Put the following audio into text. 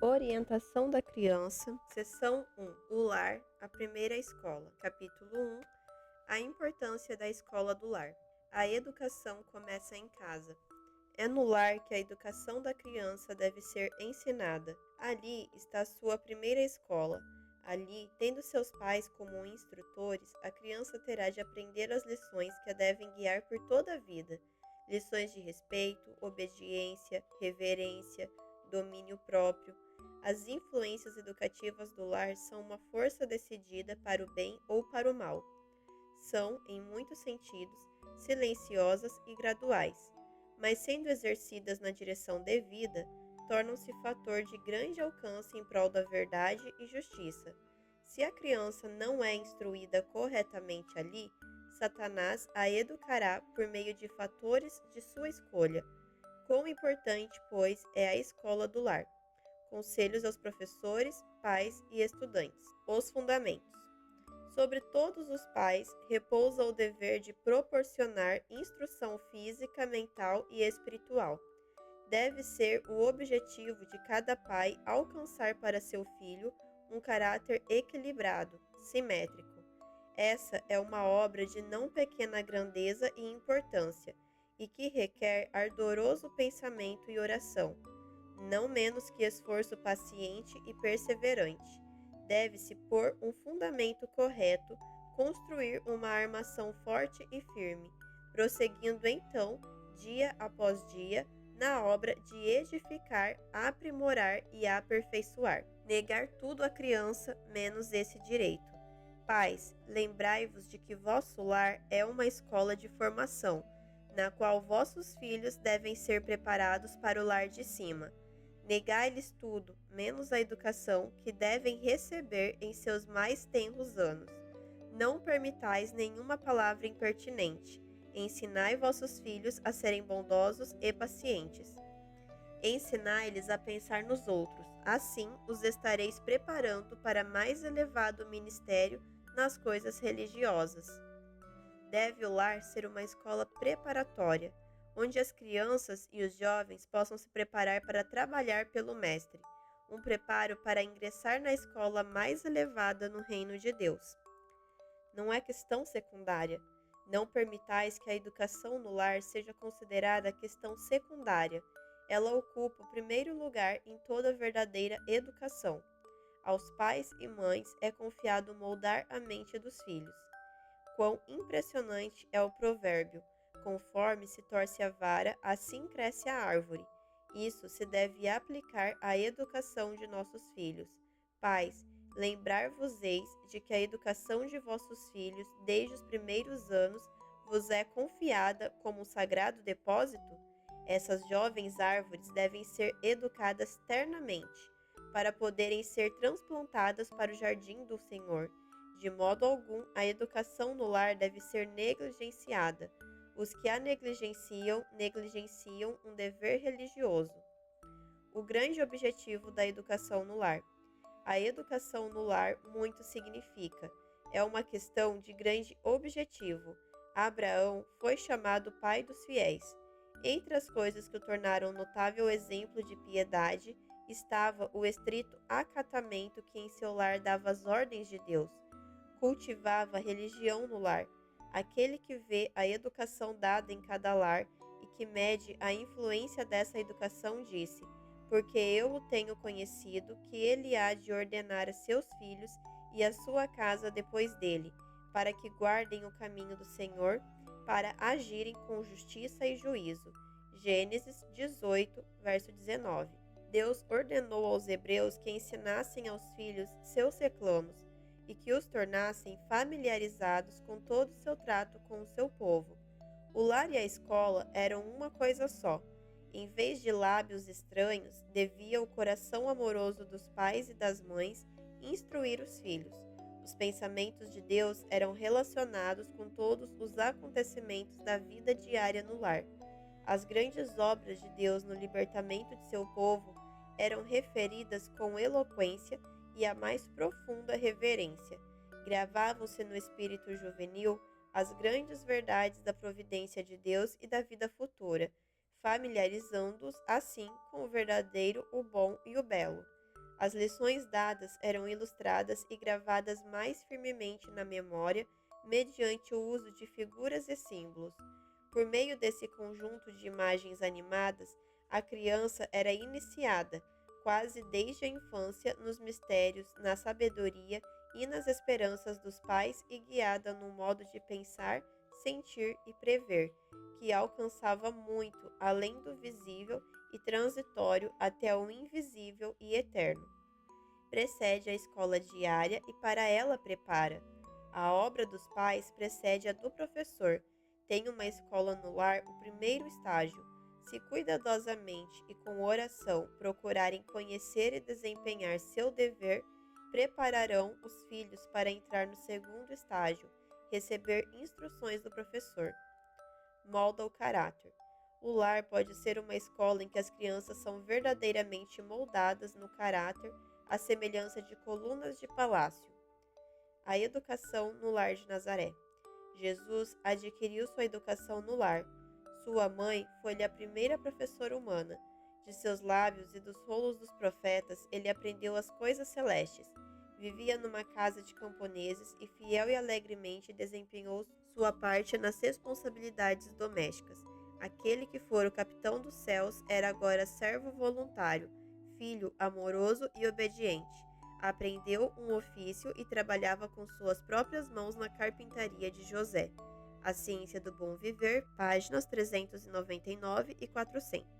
Orientação da criança, seção 1, o lar, a primeira escola. Capítulo 1, a importância da escola do lar. A educação começa em casa. É no lar que a educação da criança deve ser ensinada. Ali está sua primeira escola. Ali, tendo seus pais como instrutores, a criança terá de aprender as lições que a devem guiar por toda a vida. Lições de respeito, obediência, reverência, domínio próprio. As influências educativas do lar são uma força decidida para o bem ou para o mal. São, em muitos sentidos, silenciosas e graduais, mas sendo exercidas na direção devida, tornam-se fator de grande alcance em prol da verdade e justiça. Se a criança não é instruída corretamente ali, Satanás a educará por meio de fatores de sua escolha. Quão importante, pois, é a escola do lar. Conselhos aos professores, pais e estudantes. Os fundamentos. Sobre todos os pais repousa o dever de proporcionar instrução física, mental e espiritual. Deve ser o objetivo de cada pai alcançar para seu filho um caráter equilibrado, simétrico. Essa é uma obra de não pequena grandeza e importância, e que requer ardoroso pensamento e oração, não menos que esforço paciente e perseverante. Deve-se pôr um fundamento correto, construir uma armação forte e firme, prosseguindo então, dia após dia, na obra de edificar, aprimorar e aperfeiçoar. Negar tudo à criança, menos esse direito. Pais, lembrai-vos de que vosso lar é uma escola de formação, na qual vossos filhos devem ser preparados para o lar de cima. Negai-lhes tudo, menos a educação que devem receber em seus mais tenros anos. Não permitais nenhuma palavra impertinente. Ensinai vossos filhos a serem bondosos e pacientes. Ensinai-lhes a pensar nos outros, assim os estareis preparando para mais elevado ministério nas coisas religiosas. Deve o lar ser uma escola preparatória, onde as crianças e os jovens possam se preparar para trabalhar pelo Mestre, um preparo para ingressar na escola mais elevada no reino de Deus. Não é questão secundária. Não permitais que a educação no lar seja considerada questão secundária. Ela ocupa o primeiro lugar em toda verdadeira educação. Aos pais e mães é confiado moldar a mente dos filhos. Quão impressionante é o provérbio: conforme se torce a vara, assim cresce a árvore. Isso se deve aplicar à educação de nossos filhos. Pais, lembrar-vos-eis de que a educação de vossos filhos, desde os primeiros anos, vos é confiada como um sagrado depósito? Essas jovens árvores devem ser educadas ternamente, para poderem ser transplantadas para o jardim do Senhor. De modo algum, a educação no lar deve ser negligenciada. Os que a negligenciam um dever religioso. O grande objetivo da educação no lar. A educação no lar muito significa. É uma questão de grande objetivo. Abraão foi chamado pai dos fiéis. Entre as coisas que o tornaram notável exemplo de piedade, estava o estrito acatamento que em seu lar dava as ordens de Deus. Cultivava a religião no lar. Aquele que vê a educação dada em cada lar e que mede a influência dessa educação disse: porque eu o tenho conhecido, que ele há de ordenar a seus filhos e a sua casa depois dele, para que guardem o caminho do Senhor, para agirem com justiça e juízo. Gênesis 18, verso 19. Deus ordenou aos hebreus que ensinassem aos filhos seus reclamos e que os tornassem familiarizados com todo o seu trato com o seu povo. O lar e a escola eram uma coisa só. Em vez de lábios estranhos, devia o coração amoroso dos pais e das mães instruir os filhos. Os pensamentos de Deus eram relacionados com todos os acontecimentos da vida diária no lar. As grandes obras de Deus no libertamento de seu povo eram referidas com eloquência e a mais profunda reverência. Gravavam-se no espírito juvenil as grandes verdades da providência de Deus e da vida futura, familiarizando-os assim com o verdadeiro, o bom e o belo. As lições dadas eram ilustradas e gravadas mais firmemente na memória mediante o uso de figuras e símbolos. Por meio desse conjunto de imagens animadas, a criança era iniciada, quase desde a infância, nos mistérios, na sabedoria e nas esperanças dos pais e guiada no modo de pensar, sentir e prever, que alcançava muito além do visível e transitório até o invisível e eterno. Precede a escola diária e para ela prepara. A obra dos pais precede a do professor. Tem uma escola no lar o primeiro estágio. Se cuidadosamente e com oração procurarem conhecer e desempenhar seu dever, prepararão os filhos para entrar no segundo estágio, receber instruções do professor. Molda o caráter. O lar pode ser uma escola em que as crianças são verdadeiramente moldadas no caráter, à semelhança de colunas de palácio. A educação no lar de Nazaré. Jesus adquiriu sua educação no lar. Sua mãe foi-lhe a primeira professora humana. De seus lábios e dos rolos dos profetas, ele aprendeu as coisas celestes. Vivia numa casa de camponeses e fiel e alegremente desempenhou sua parte nas responsabilidades domésticas. Aquele que fora o capitão dos céus era agora servo voluntário, filho amoroso e obediente. Aprendeu um ofício e trabalhava com suas próprias mãos na carpintaria de José. A Ciência do Bom Viver, páginas 399 e 400.